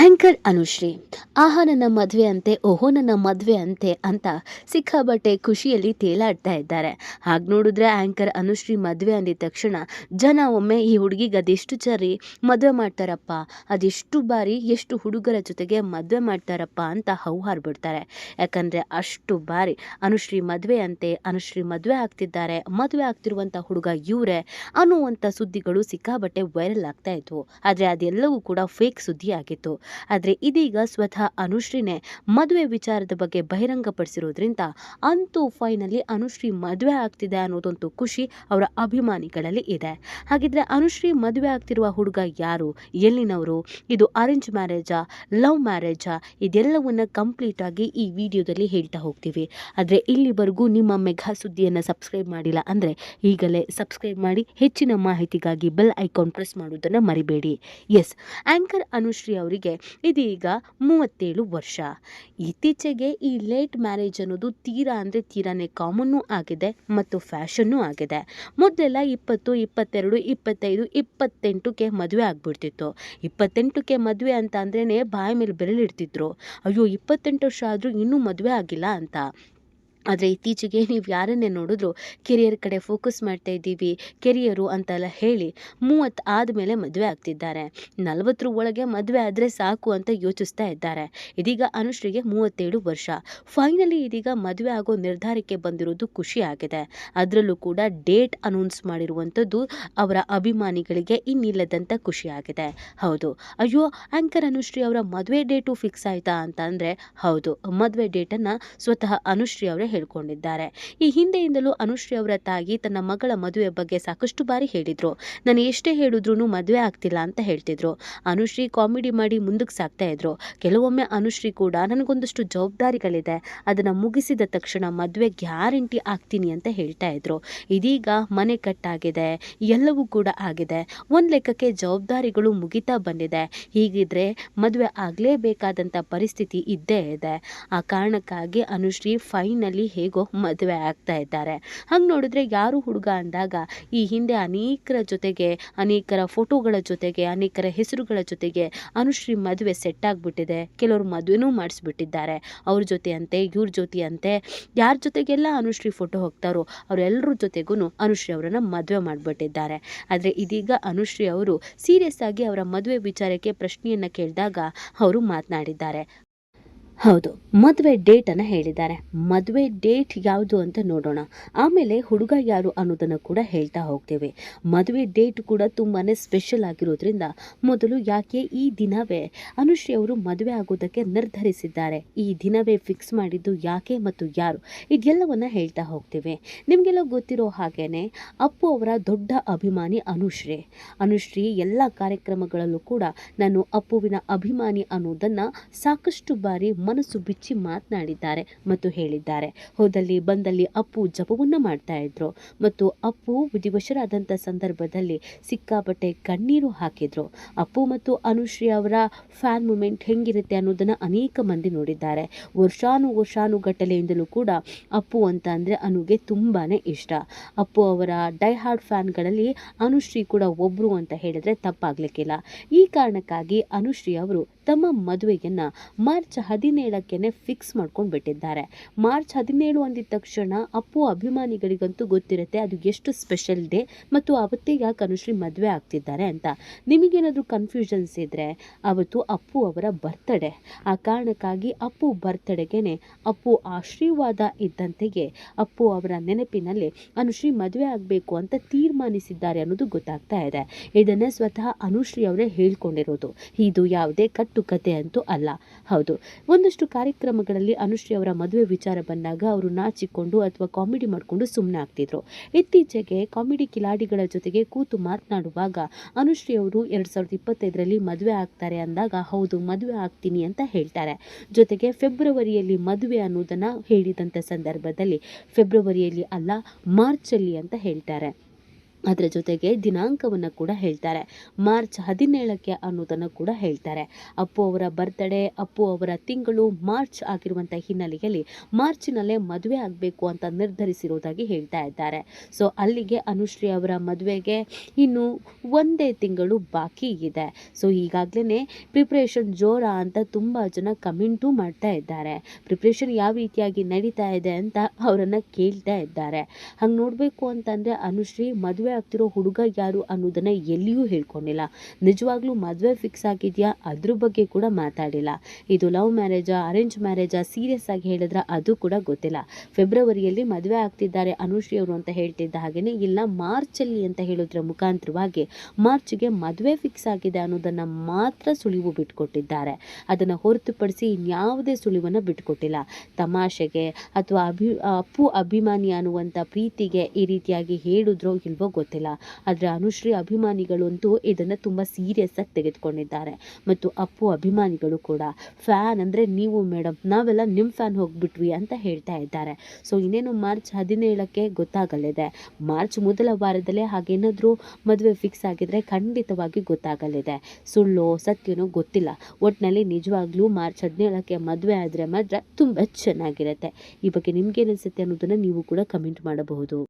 Anchor Anushree ಆಹಾ ನನ್ನ ಮದುವೆ ಅಂತೆ, ಓಹೋ ನನ್ನ ಮದುವೆ ಅಂತೆ ಅಂತ ಸಿಕ್ಕಾಬಟ್ಟೆ ಖುಷಿಯಲ್ಲಿ ತೇಲಾಡ್ತಾ ಇದ್ದಾರೆ. ಹಾಗೆ ನೋಡಿದ್ರೆ ಆಂಕರ್ ಅನುಶ್ರೀ ಮದುವೆ ಅಂದಿದ ತಕ್ಷಣ ಜನ ಒಮ್ಮೆ ಈ ಹುಡುಗಿಗೆ ಅದೆಷ್ಟು ಸರಿ ಮದುವೆ ಮಾಡ್ತಾರಪ್ಪ, ಅದೆಷ್ಟು ಬಾರಿ ಎಷ್ಟು ಹುಡುಗರ ಜೊತೆಗೆ ಮದುವೆ ಮಾಡ್ತಾರಪ್ಪ ಅಂತ ಹೌಹಾರ್ಬಿಡ್ತಾರೆ. ಯಾಕಂದರೆ ಅಷ್ಟು ಬಾರಿ ಅನುಶ್ರೀ ಮದುವೆ ಅಂತೆ, ಅನುಶ್ರೀ ಮದುವೆ ಆಗ್ತಿದ್ದಾರೆ, ಮದುವೆ ಆಗ್ತಿರುವಂಥ ಹುಡುಗ ಇವರೇ ಅನ್ನುವಂಥ ಸುದ್ದಿಗಳು ಸಿಕ್ಕಾಬಟ್ಟೆ ವೈರಲ್ ಆಗ್ತಾ ಇದ್ವು. ಆದರೆ ಅದೆಲ್ಲವೂ ಕೂಡ ಫೇಕ್ ಸುದ್ದಿ ಆಗಿತ್ತು. ಆದರೆ ಇದೀಗ ಸ್ವತಃ ಅನುಶ್ರೀನೇ ಮದುವೆ ವಿಚಾರದ ಬಗ್ಗೆ ಬಹಿರಂಗಪಡಿಸಿರೋದ್ರಿಂದ ಅಂತೂ ಫೈನಲಿ ಅನುಶ್ರೀ ಮದುವೆ ಆಗ್ತಿದೆ ಅನ್ನೋದಂತೂ ಖುಷಿ ಅವರ ಅಭಿಮಾನಿಗಳಲ್ಲಿ ಇದೆ. ಹಾಗಿದ್ರೆ ಅನುಶ್ರೀ ಮದುವೆ ಆಗ್ತಿರುವ ಹುಡುಗ ಯಾರು, ಎಲ್ಲಿನವರು, ಇದು ಅರೇಂಜ್ ಮ್ಯಾರೇಜಾ, ಲವ್ ಮ್ಯಾರೇಜಾ, ಇದೆಲ್ಲವನ್ನ ಕಂಪ್ಲೀಟ್ ಆಗಿ ಈ ವಿಡಿಯೋದಲ್ಲಿ ಹೇಳ್ತಾ ಹೋಗ್ತೀವಿ. ಆದರೆ ಇಲ್ಲಿವರೆಗೂ ನಿಮ್ಮ ಮೆಗಾ ಸುದ್ದಿಯನ್ನು ಸಬ್ಸ್ಕ್ರೈಬ್ ಮಾಡಿಲ್ಲ ಅಂದರೆ ಈಗಲೇ ಸಬ್ಸ್ಕ್ರೈಬ್ ಮಾಡಿ, ಹೆಚ್ಚಿನ ಮಾಹಿತಿಗಾಗಿ ಬೆಲ್ ಐಕಾನ್ ಪ್ರೆಸ್ ಮಾಡೋದನ್ನು ಮರಿಬೇಡಿ. ಎಸ್, ಆಂಕರ್ ಅನುಶ್ರೀ ಅವರಿಗೆ ಇದೀಗ 37 ವರ್ಷ. ಇತ್ತೀಚೆಗೆ ಈ ಲೇಟ್ ಮ್ಯಾರೇಜ್ ಅನ್ನೋದು ತೀರಾ ಅಂದರೆ ತೀರಾನೇ ಕಾಮನ್ನೂ ಆಗಿದೆ ಮತ್ತು ಫ್ಯಾಷನ್ನೂ ಆಗಿದೆ. ಮೊದಲೆಲ್ಲ 20, 22, 25, 28ಕ್ಕೆ ಮದುವೆ ಆಗ್ಬಿಡ್ತಿತ್ತು. 28ಕ್ಕೆ ಮದುವೆ ಅಂತ ಅಂದ್ರೇ ಬಾಯಿ ಮೇಲೆ ಬೆರಳಿಡ್ತಿದ್ರು. ಅಯ್ಯೋ 28 ವರ್ಷ ಆದರೂ ಇನ್ನೂ ಮದುವೆ ಆಗಿಲ್ಲ ಅಂತ. ಆದರೆ ಇತ್ತೀಚೆಗೆ ನೀವು ಯಾರನ್ನೇ ನೋಡಿದ್ರು ಕೆರಿಯರ್ ಕಡೆ ಫೋಕಸ್ ಮಾಡ್ತಾ ಇದ್ದೀವಿ, ಕೆರಿಯರು ಅಂತೆಲ್ಲ ಹೇಳಿ 30 ಆದಮೇಲೆ ಮದುವೆ ಆಗ್ತಿದ್ದಾರೆ. 40 ಒಳಗೆ ಮದುವೆ ಆದರೆ ಸಾಕು ಅಂತ ಯೋಚಿಸ್ತಾ ಇದ್ದಾರೆ. ಇದೀಗ ಅನುಶ್ರೀಗೆ 37 ವರ್ಷ. ಫೈನಲಿ ಇದೀಗ ಮದುವೆ ಆಗೋ ನಿರ್ಧಾರಕ್ಕೆ ಬಂದಿರೋದು ಖುಷಿ ಆಗಿದೆ. ಅದರಲ್ಲೂ ಕೂಡ ಡೇಟ್ ಅನೌನ್ಸ್ ಮಾಡಿರುವಂಥದ್ದು ಅವರ ಅಭಿಮಾನಿಗಳಿಗೆ ಇನ್ನಿಲ್ಲದಂಥ ಖುಷಿ ಆಗಿದೆ. ಹೌದು, ಅಯ್ಯೋ ಆಂಕರ್ ಅನುಶ್ರೀ ಅವರ ಮದುವೆ ಡೇಟು ಫಿಕ್ಸ್ ಆಯಿತಾ ಅಂತ ಅಂದರೆ ಹೌದು, ಮದುವೆ ಡೇಟನ್ನು ಸ್ವತಃ ಅನುಶ್ರೀ ಅವರೇ ಹೇಳ್ಕೊಂಡಿದ್ದಾರೆ. ಈ ಹಿಂದೆಯಿಂದಲೂ ಅನುಶ್ರೀ ಅವರ ತಾಯಿ ತನ್ನ ಮಗಳ ಮದುವೆ ಬಗ್ಗೆ ಸಾಕಷ್ಟು ಬಾರಿ ಹೇಳಿದ್ರು. ನಾನು ಎಷ್ಟೇ ಹೇಳಿದ್ರು ಮದುವೆ ಆಗ್ತಿಲ್ಲ ಅಂತ ಹೇಳ್ತಿದ್ರು. ಅನುಶ್ರೀ ಕಾಮಿಡಿ ಮಾಡಿ ಮುಂದಕ್ಕೆ ಸಾಗ್ತಾ ಇದ್ರು. ಕೆಲವೊಮ್ಮೆ ಅನುಶ್ರೀ ಕೂಡ ನನಗೊಂದಷ್ಟು ಜವಾಬ್ದಾರಿಗಳಿದೆ, ಅದನ್ನು ಮುಗಿಸಿದ ತಕ್ಷಣ ಮದುವೆ ಗ್ಯಾರಂಟಿ ಆಗ್ತೀನಿ ಅಂತ ಹೇಳ್ತಾ ಇದ್ರು. ಇದೀಗ ಮನೆ ಕಟ್ಟಾಗಿದೆ, ಎಲ್ಲವೂ ಕೂಡ ಆಗಿದೆ, ಒಂದು ಲೆಕ್ಕಕ್ಕೆ ಜವಾಬ್ದಾರಿಗಳು ಮುಗಿತಾ ಬಂದಿದೆ. ಹೀಗಿದ್ರೆ ಮದುವೆ ಆಗಲೇಬೇಕಾದಂಥ ಪರಿಸ್ಥಿತಿ ಇದ್ದೇ ಇದೆ. ಆ ಕಾರಣಕ್ಕಾಗಿ ಅನುಶ್ರೀ ಫೈನಲಿ ಹೇಗೋ ಮದುವೆ ಆಗ್ತಾ ಇದ್ದಾರೆ. ಹಂಗೆ ನೋಡಿದ್ರೆ ಯಾರು ಹುಡುಗ ಅಂದಾಗ ಈ ಹಿಂದೆ ಅನೇಕರ ಜೊತೆಗೆ, ಅನೇಕರ ಫೋಟೋಗಳ ಜೊತೆಗೆ, ಅನೇಕರ ಹೆಸರುಗಳ ಜೊತೆಗೆ ಅನುಶ್ರೀ ಮದುವೆ ಸೆಟ್ ಆಗಿಬಿಟ್ಟಿದೆ. ಕೆಲವರು ಮದುವೆನೂ ಮಾಡಿಸ್ಬಿಟ್ಟಿದ್ದಾರೆ. ಅವ್ರ ಜೊತೆ ಅಂತೆ, ಇವ್ರ ಜೊತೆ ಅಂತೆ, ಯಾರ ಜೊತೆಗೆಲ್ಲ ಅನುಶ್ರೀ ಫೋಟೋ ಹೋಗ್ತಾರೋ ಅವರೆಲ್ಲರ ಜೊತೆಗೂ ಅನುಶ್ರೀ ಅವರನ್ನು ಮದುವೆ ಮಾಡಿಬಿಟ್ಟಿದ್ದಾರೆ. ಆದರೆ ಇದೀಗ ಅನುಶ್ರೀ ಅವರು ಸೀರಿಯಸ್ ಆಗಿ ಅವರ ಮದುವೆ ವಿಚಾರಕ್ಕೆ ಪ್ರಶ್ನೆಯನ್ನು ಕೇಳಿದಾಗ ಅವರು ಮಾತನಾಡಿದ್ದಾರೆ. ಹೌದು, ಮದುವೆ ಡೇಟನ್ನು ಹೇಳಿದ್ದಾರೆ. ಮದುವೆ ಡೇಟ್ ಯಾವುದು ಅಂತ ನೋಡೋಣ, ಆಮೇಲೆ ಹುಡುಗ ಯಾರು ಅನ್ನೋದನ್ನು ಕೂಡ ಹೇಳ್ತಾ ಹೋಗ್ತೇವೆ. ಮದುವೆ ಡೇಟ್ ಕೂಡ ತುಂಬಾ ಸ್ಪೆಷಲ್ ಆಗಿರೋದ್ರಿಂದ ಮೊದಲು ಯಾಕೆ ಈ ದಿನವೇ ಅನುಶ್ರೀ ಅವರು ಮದುವೆ ಆಗೋದಕ್ಕೆ ನಿರ್ಧರಿಸಿದ್ದಾರೆ, ಈ ದಿನವೇ ಫಿಕ್ಸ್ ಮಾಡಿದ್ದು ಯಾಕೆ ಮತ್ತು ಯಾರು, ಇದೆಲ್ಲವನ್ನು ಹೇಳ್ತಾ ಹೋಗ್ತೇವೆ. ನಿಮಗೆಲ್ಲ ಗೊತ್ತಿರೋ ಹಾಗೇನೆ ಅಪ್ಪು ಅವರ ದೊಡ್ಡ ಅಭಿಮಾನಿ ಅನುಶ್ರೀ ಎಲ್ಲ ಕಾರ್ಯಕ್ರಮಗಳಲ್ಲೂ ಕೂಡ ನಾನು ಅಪ್ಪುವಿನ ಅಭಿಮಾನಿ ಅನ್ನೋದನ್ನು ಸಾಕಷ್ಟು ಬಾರಿ ಮನಸ್ಸು ಬಿಚ್ಚಿ ಮಾತನಾಡಿದ್ದಾರೆ ಮತ್ತು ಹೇಳಿದ್ದಾರೆ. ಹೋದಲ್ಲಿ ಬಂದಲ್ಲಿ ಅಪ್ಪು ಜಪವನ್ನು ಮಾಡ್ತಾ ಇದ್ರು ಮತ್ತು ಅಪ್ಪು ವಿಧಿವಶರಾದಂಥ ಸಂದರ್ಭದಲ್ಲಿ ಸಿಕ್ಕಾಪಟ್ಟೆ ಕಣ್ಣೀರು ಹಾಕಿದ್ರು. ಅಪ್ಪು ಮತ್ತು ಅನುಶ್ರೀ ಅವರ ಫ್ಯಾನ್ ಮೂಮೆಂಟ್ ಹೆಂಗಿರುತ್ತೆ ಅನ್ನೋದನ್ನು ಅನೇಕ ಮಂದಿ ನೋಡಿದ್ದಾರೆ. ವರ್ಷಾನುಗಟ್ಟಲೆಯಿಂದಲೂ ಕೂಡ ಅಪ್ಪು ಅಂತ ಅಂದರೆ ಅನುಗೆ ತುಂಬಾ ಇಷ್ಟ. ಅಪ್ಪು ಅವರ ಡೈ ಹಾರ್ಡ್ ಫ್ಯಾನ್ಗಳಲ್ಲಿ ಅನುಶ್ರೀ ಕೂಡ ಒಬ್ಬರು ಅಂತ ಹೇಳಿದ್ರೆ ತಪ್ಪಾಗ್ಲಿಕ್ಕಿಲ್ಲ. ಈ ಕಾರಣಕ್ಕಾಗಿ ಅನುಶ್ರೀ ಅವರು ತಮ್ಮ ಮದುವೆಯನ್ನು ಮಾರ್ಚ್ 17ಕ್ಕೆ ಫಿಕ್ಸ್ ಮಾಡ್ಕೊಂಡು ಬಿಟ್ಟಿದ್ದಾರೆ. ಮಾರ್ಚ್ 17 ಅಂದಿದ ತಕ್ಷಣ ಅಪ್ಪು ಅಭಿಮಾನಿಗಳಿಗಂತೂ ಗೊತ್ತಿರುತ್ತೆ ಅದು ಎಷ್ಟು ಸ್ಪೆಷಲ್ ಡೇ ಮತ್ತು ಅವತ್ತೇ ಯಾಕೆ ಅನುಶ್ರೀ ಮದುವೆ ಆಗ್ತಿದ್ದಾರೆ ಅಂತ. ನಿಮಗೇನಾದರೂ ಕನ್ಫ್ಯೂಷನ್ಸ್ ಇದ್ದರೆ ಅವತ್ತು ಅಪ್ಪು ಅವರ ಬರ್ತ್ಡೇ. ಆ ಕಾರಣಕ್ಕಾಗಿ ಅಪ್ಪು ಬರ್ತ್ಡೇಗೆ ಅಪ್ಪು ಆಶೀರ್ವಾದ ಇದ್ದಂತೆಯೇ ಅಪ್ಪು ಅವರ ನೆನಪಿನಲ್ಲಿ ಅನುಶ್ರೀ ಮದುವೆ ಆಗಬೇಕು ಅಂತ ತೀರ್ಮಾನಿಸಿದ್ದಾರೆ ಅನ್ನೋದು ಗೊತ್ತಾಗ್ತಾ ಇದೆ. ಇದನ್ನು ಸ್ವತಃ ಅನುಶ್ರೀ ಅವರೇ ಹೇಳ್ಕೊಂಡಿರೋದು, ಇದು ಯಾವುದೇ ಕಟ್ಟುಕತೆ ಅಂತೂ ಅಲ್ಲ. ಹೌದು, ಒಂದಷ್ಟು ಕಾರ್ಯಕ್ರಮಗಳಲ್ಲಿ ಅನುಶ್ರೀ ಅವರ ಮದುವೆ ವಿಚಾರ ಬಂದಾಗ ಅವರು ನಾಚಿಕೊಂಡು ಅಥವಾ ಕಾಮಿಡಿ ಮಾಡಿಕೊಂಡು ಸುಮ್ಮನೆ ಆಗ್ತಿದ್ರು. ಇತ್ತೀಚೆಗೆ ಕಾಮಿಡಿ ಕಿಲಾಡಿಗಳ ಜೊತೆಗೆ ಕೂತು ಮಾತನಾಡುವಾಗ ಅನುಶ್ರೀ ಅವರು 2025ರಲ್ಲಿ ಮದುವೆ ಆಗ್ತಾರೆ ಅಂದಾಗ ಹೌದು ಮದುವೆ ಆಗ್ತೀನಿ ಅಂತ ಹೇಳ್ತಾರೆ. ಜೊತೆಗೆ ಫೆಬ್ರವರಿಯಲ್ಲಿ ಮದುವೆ ಅನ್ನೋದನ್ನು ಹೇಳಿದಂಥ ಸಂದರ್ಭದಲ್ಲಿ ಫೆಬ್ರವರಿಯಲ್ಲಿ ಅಲ್ಲ ಮಾರ್ಚಲ್ಲಿ ಅಂತ ಹೇಳ್ತಾರೆ. ಅದರ ಜೊತೆಗೆ ದಿನಾಂಕವನ್ನು ಕೂಡ ಹೇಳ್ತಾರೆ. ಮಾರ್ಚ್ 17ಕ್ಕೆ ಅನ್ನೋದನ್ನು ಕೂಡ ಹೇಳ್ತಾರೆ. ಅಪ್ಪು ಅವರ ಬರ್ತ್ಡೇ, ಅಪ್ಪು ಅವರ ತಿಂಗಳು ಮಾರ್ಚ್ ಆಗಿರುವಂಥ ಹಿನ್ನೆಲೆಯಲ್ಲಿ ಮಾರ್ಚಿನಲ್ಲೇ ಮದುವೆ ಆಗಬೇಕು ಅಂತ ನಿರ್ಧರಿಸಿರುವುದಾಗಿ ಹೇಳ್ತಾ ಇದ್ದಾರೆ. ಸೊ ಅಲ್ಲಿಗೆ ಅನುಶ್ರೀ ಅವರ ಮದುವೆಗೆ ಇನ್ನು ಒಂದೇ ತಿಂಗಳು ಬಾಕಿ ಇದೆ. ಸೊ ಈಗಾಗಲೇ ಪ್ರಿಪ್ರೇಷನ್ ಜೋರ ಅಂತ ತುಂಬ ಜನ ಕಮೆಂಟು ಮಾಡ್ತಾ ಇದ್ದಾರೆ. ಪ್ರಿಪ್ರೇಷನ್ ಯಾವ ರೀತಿಯಾಗಿ ನಡೀತಾ ಇದೆ ಅಂತ ಅವರನ್ನು ಕೇಳ್ತಾ ಇದ್ದಾರೆ. ಹಂಗೆ ನೋಡಬೇಕು ಅಂತಂದರೆ ಅನುಶ್ರೀ ಮದುವೆ ಆಗ್ತಿರೋ ಹುಡುಗ ಯಾರು ಅನ್ನೋದನ್ನ ಎಲ್ಲಿಯೂ ಹೇಳ್ಕೊಂಡಿಲ್ಲ. ನಿಜವಾಗ್ಲೂ ಮದುವೆ ಫಿಕ್ಸ್ ಆಗಿದೆಯಾ ಅದ್ರ ಬಗ್ಗೆ ಕೂಡ ಮಾತಾಡಿಲ್ಲ. ಇದು ಲವ್ ಮ್ಯಾರೇಜಾ, ಅರೇಂಜ್ ಮ್ಯಾರೇಜಾ, ಸೀರಿಯಸ್ ಆಗಿ ಹೇಳಿದ್ರೆ ಅದು ಕೂಡ ಗೊತ್ತಿಲ್ಲ. ಫೆಬ್ರವರಿಯಲ್ಲಿ ಮದುವೆ ಆಗ್ತಿದ್ದಾರೆ ಅನುಶ್ರೀ ಅವರು ಅಂತ ಹೇಳ್ತಿದ್ದ ಹಾಗೆಯೇ ಇಲ್ಲ ಮಾರ್ಚಲ್ಲಿ ಅಂತ ಹೇಳೋದ್ರ ಮುಖಾಂತರವಾಗಿ ಮಾರ್ಚ್ಗೆ ಮದುವೆ ಫಿಕ್ಸ್ ಆಗಿದೆ ಅನ್ನೋದನ್ನ ಮಾತ್ರ ಸುಳಿವು ಬಿಟ್ಕೊಟ್ಟಿದ್ದಾರೆ. ಅದನ್ನು ಹೊರತುಪಡಿಸಿ ಇನ್ಯಾವುದೇ ಸುಳಿವನ್ನು ಬಿಟ್ಕೊಟ್ಟಿಲ್ಲ. ತಮಾಷೆಗೆ ಅಥವಾ ಅಪ್ಪು ಅಭಿಮಾನಿ ಅನ್ನುವಂಥ ಪ್ರೀತಿಗೆ ಈ ರೀತಿಯಾಗಿ ಹೇಳಿದ್ರೋ ಇಲ್ವೋ ಗೊತ್ತಿಲ್ಲ. ಆದರೆ ಅನುಶ್ರೀ ಅಭಿಮಾನಿಗಳಂತೂ ಇದನ್ನು ತುಂಬ ಸೀರಿಯಸ್ ಆಗಿ ತೆಗೆದುಕೊಂಡಿದ್ದಾರೆ. ಮತ್ತು ಅಪ್ಪು ಅಭಿಮಾನಿಗಳು ಕೂಡ ಫ್ಯಾನ್ ಅಂದರೆ ನೀವು ಮೇಡಮ್, ನಾವೆಲ್ಲ ನಿಮ್ಮ ಫ್ಯಾನ್ ಹೋಗ್ಬಿಟ್ವಿ ಅಂತ ಹೇಳ್ತಾ ಇದ್ದಾರೆ. ಸೊ ಇನ್ನೇನು ಮಾರ್ಚ್ 17ಕ್ಕೆ ಗೊತ್ತಾಗಲಿದೆ. ಮಾರ್ಚ್ ಮೊದಲ ವಾರದಲ್ಲೇ ಹಾಗೇನಾದರೂ ಮದುವೆ ಫಿಕ್ಸ್ ಆಗಿದ್ರೆ ಖಂಡಿತವಾಗಿ ಗೊತ್ತಾಗಲಿದೆ. ಸುಳ್ಳೋ ಸತ್ಯನೋ ಗೊತ್ತಿಲ್ಲ. ಒಟ್ಟಿನಲ್ಲಿ ನಿಜವಾಗ್ಲೂ ಮಾರ್ಚ್ 17ಕ್ಕೆ ಮದುವೆ ಆದರೆ ಮಾತ್ರ ತುಂಬ ಚೆನ್ನಾಗಿರುತ್ತೆ. ಈ ಬಗ್ಗೆ ನಿಮ್ಗೇನಿಸುತ್ತೆ ಅನ್ನೋದನ್ನು ನೀವು ಕೂಡ ಕಮೆಂಟ್ ಮಾಡಬಹುದು.